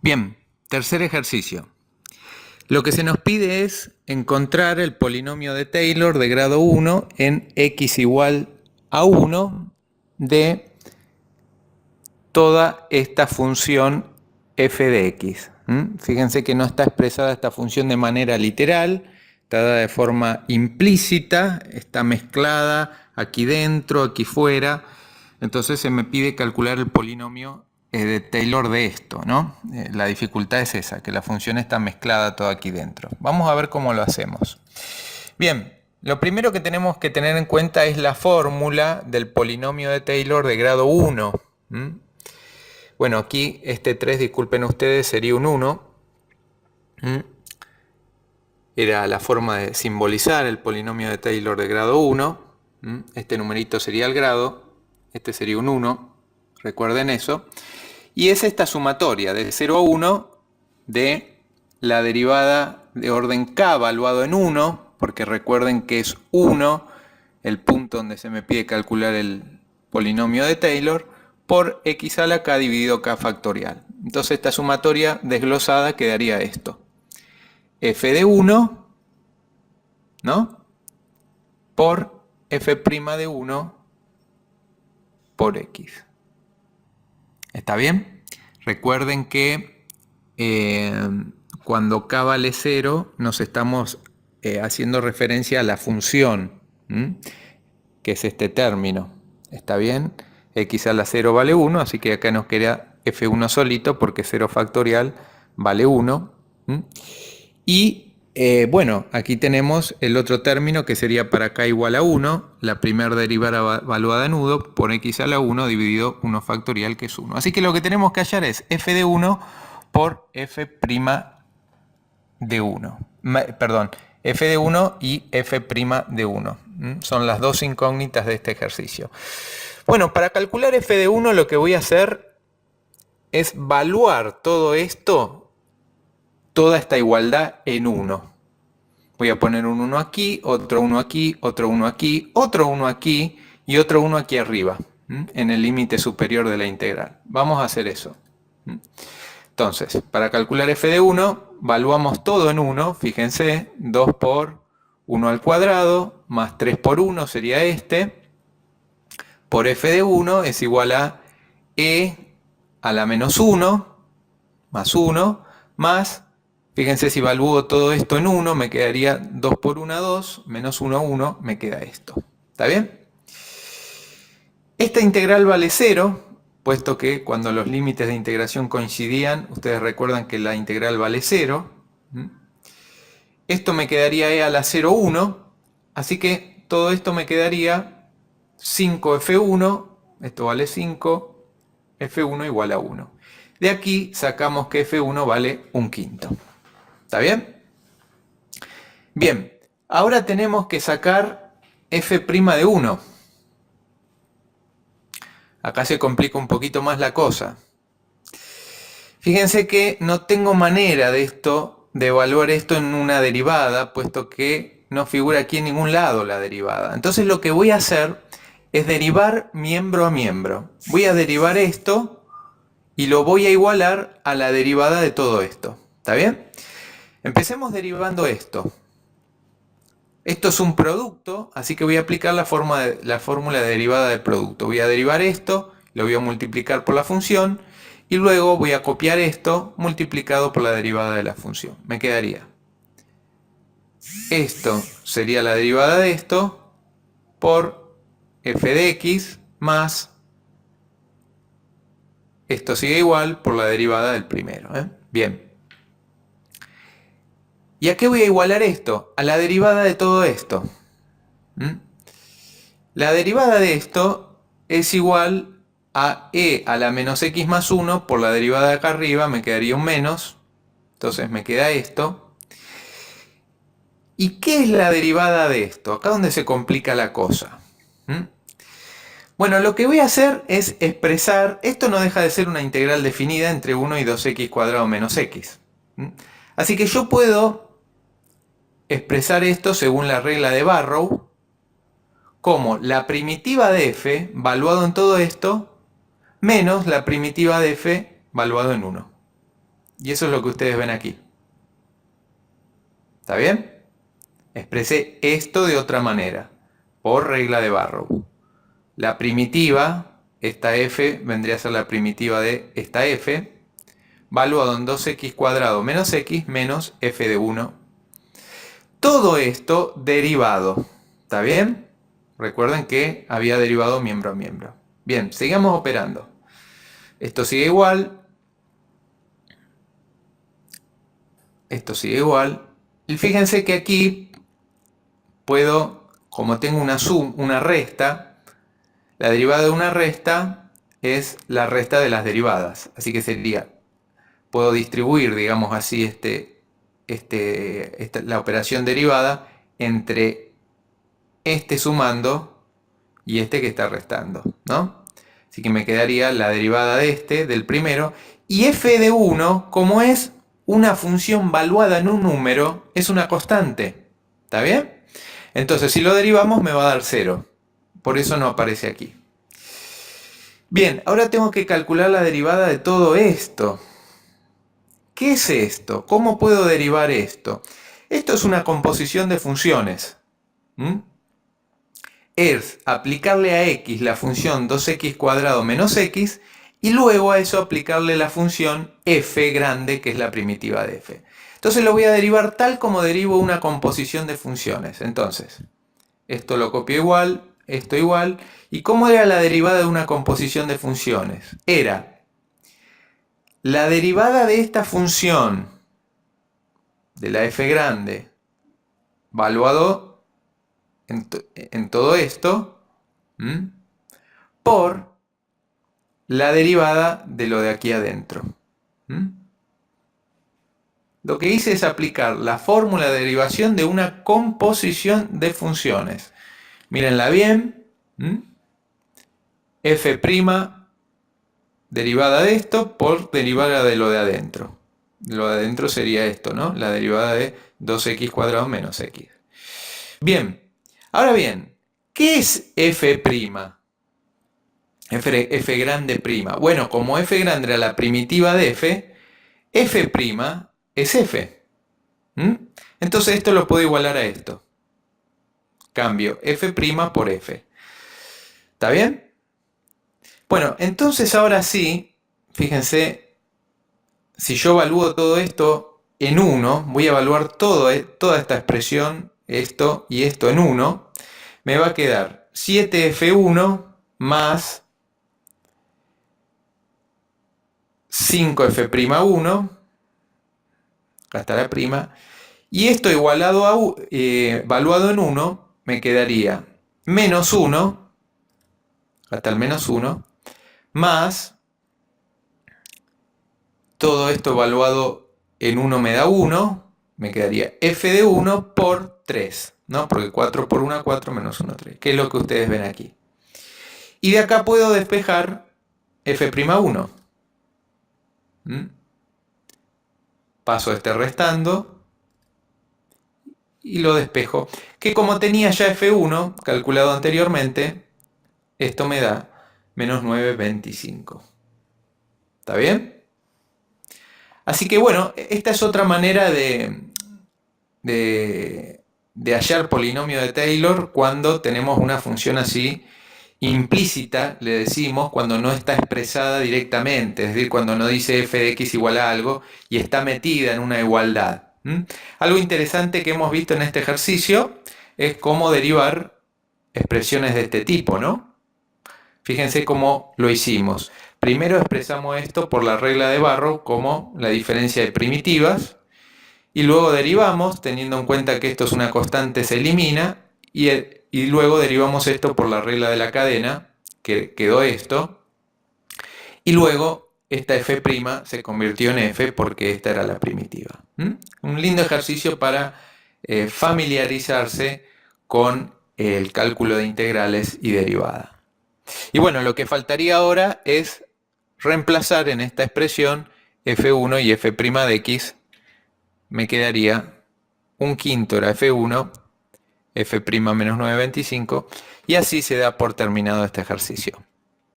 Bien, tercer ejercicio. Lo que se nos pide es encontrar el polinomio de Taylor de grado 1 en x igual a 1 de toda esta función f de x. Fíjense que no está expresada esta función de manera literal, está dada de forma implícita, está mezclada aquí dentro, aquí fuera. Entonces se me pide calcular el polinomio de Taylor de esto, ¿no? La dificultad es esa, que la función está mezclada toda aquí dentro. Vamos a ver cómo lo hacemos. Bien, lo primero que tenemos que tener en cuenta es la fórmula del polinomio de Taylor de grado 1. Bueno, aquí este 3, disculpen ustedes, sería un 1. Era la forma de simbolizar el polinomio de Taylor de grado 1. Este numerito sería el grado, este sería un 1, recuerden eso. Y es esta sumatoria de 0 a 1 de la derivada de orden k valuado en 1, porque recuerden que es 1 el punto donde se me pide calcular el polinomio de Taylor, por x a la k dividido k factorial. Entonces esta sumatoria desglosada quedaría esto. F de 1, ¿no? Por f' de 1 por x. ¿Está bien? Recuerden que cuando k vale 0 nos estamos haciendo referencia a la función, que es este término. ¿Está bien? X a la 0 vale 1, así que acá nos queda f1 solito porque 0 factorial vale 1. Y bueno, aquí tenemos el otro término que sería para k igual a 1, la primera derivada valuada en 1 por x a la 1 dividido 1 factorial, que es 1. Así que lo que tenemos que hallar es f de 1 por f' de 1. Perdón, f de 1 y f' de 1. Son las dos incógnitas de este ejercicio. Bueno, para calcular f de 1 lo que voy a hacer es valuar todo esto, toda esta igualdad en 1. Voy a poner un 1 aquí, otro 1 aquí, otro 1 aquí, otro 1 aquí y otro 1 aquí arriba, en el límite superior de la integral. Vamos a hacer eso. Entonces, para calcular f de 1, valuamos todo en 1. Fíjense, 2 por 1 al cuadrado más 3 por 1 sería este. Por f de 1 es igual a e a la menos 1 más 1 más, fíjense, si evalúo todo esto en 1, me quedaría 2 por 1, 2, menos 1, 1, me queda esto. ¿Está bien? Esta integral vale 0, puesto que cuando los límites de integración coincidían, ustedes recuerdan que la integral vale 0. Esto me quedaría e a la 0, 1, así que todo esto me quedaría 5f1, esto vale 5, f1 igual a 1. De aquí sacamos que f1 vale 1/5. ¿Está bien? Bien, ahora tenemos que sacar f' de 1. Acá se complica un poquito más la cosa. Fíjense que no tengo manera de evaluar esto en una derivada, puesto que no figura aquí en ningún lado la derivada. Entonces lo que voy a hacer es derivar miembro a miembro. Voy a derivar esto y lo voy a igualar a la derivada de todo esto. ¿Está bien? Empecemos derivando esto. Esto es un producto, así que voy a aplicar la fórmula de derivada del producto. Voy a derivar esto, lo voy a multiplicar por la función y luego voy a copiar esto multiplicado por la derivada de la función. Me quedaría. Esto sería la derivada de esto por f de x más esto sigue igual por la derivada del primero. Bien. ¿Y a qué voy a igualar esto? A la derivada de todo esto. La derivada de esto es igual a e a la menos x más 1 por la derivada de acá arriba, me quedaría un menos. Entonces me queda esto. ¿Y qué es la derivada de esto? Acá es donde se complica la cosa. Bueno, lo que voy a hacer es expresar, esto no deja de ser una integral definida entre 1 y 2x cuadrado menos x. Así que yo puedo expresar esto según la regla de Barrow como la primitiva de f valuado en todo esto menos la primitiva de f valuado en 1. Y eso es lo que ustedes ven aquí. ¿Está bien? Expresé esto de otra manera, por regla de Barrow. La primitiva, esta f, vendría a ser la primitiva de esta f, valuado en 2x cuadrado menos x menos f de 1. Todo esto derivado. ¿Está bien? Recuerden que había derivado miembro a miembro. Bien, sigamos operando. Esto sigue igual. Esto sigue igual. Y fíjense que aquí puedo, como tengo una resta, la derivada de una resta es la resta de las derivadas. Así que sería, puedo distribuir, digamos así, la operación derivada entre este sumando y este que está restando, ¿no? Así que me quedaría la derivada de del primero, y f de 1, como es una función valuada en un número, es una constante. ¿Está bien? Entonces, si lo derivamos me va a dar 0. Por eso no aparece aquí. Bien, ahora tengo que calcular la derivada de todo esto. ¿Qué es esto? ¿Cómo puedo derivar esto? Esto es una composición de funciones. Es aplicarle a x la función 2x cuadrado menos x y luego a eso aplicarle la función f grande, que es la primitiva de f. Entonces lo voy a derivar tal como derivo una composición de funciones. Entonces, esto lo copio igual, esto igual. ¿Y cómo era la derivada de una composición de funciones? Era la derivada de esta función, de la f grande, valuado en todo esto, por la derivada de lo de aquí adentro. Lo que hice es aplicar la fórmula de derivación de una composición de funciones. Mírenla bien. F' derivada de esto por derivada de lo de adentro. Lo de adentro sería esto, ¿no? La derivada de 2x cuadrado menos x. Bien, ahora bien, ¿qué es f'? F grande prima. Bueno, como f grande era la primitiva de f, f' es f. Entonces esto lo puedo igualar a esto. Cambio f' por f. ¿Está bien? Bueno, entonces ahora sí, fíjense, si yo evalúo todo esto en 1, voy a evaluar toda esta expresión, esto y esto en 1, me va a quedar 7f1 más 5f'1, acá está la prima, y esto igualado a evaluado en 1, me quedaría menos 1, acá está el menos 1, más todo esto evaluado en 1 me da 1, me quedaría f de 1 por 3, ¿no? Porque 4 por 1, 4 menos 1, 3, que es lo que ustedes ven aquí. Y de acá puedo despejar f'1. Paso este restando y lo despejo. Que como tenía ya f1 calculado anteriormente, esto me da menos 9,25. ¿Está bien? Así que bueno, esta es otra manera de hallar polinomio de Taylor cuando tenemos una función así implícita, le decimos, cuando no está expresada directamente, es decir, cuando no dice f de x igual a algo y está metida en una igualdad. Algo interesante que hemos visto en este ejercicio es cómo derivar expresiones de este tipo, ¿no? Fíjense cómo lo hicimos. Primero expresamos esto por la regla de Barrow como la diferencia de primitivas y luego derivamos, teniendo en cuenta que esto es una constante, se elimina y luego derivamos esto por la regla de la cadena, que quedó esto, y luego esta f' se convirtió en f porque esta era la primitiva. Un lindo ejercicio para familiarizarse con el cálculo de integrales y derivada. Y bueno, lo que faltaría ahora es reemplazar en esta expresión f1 y f' de x. Me quedaría un quinto era f1, f' menos 9,25, y así se da por terminado este ejercicio.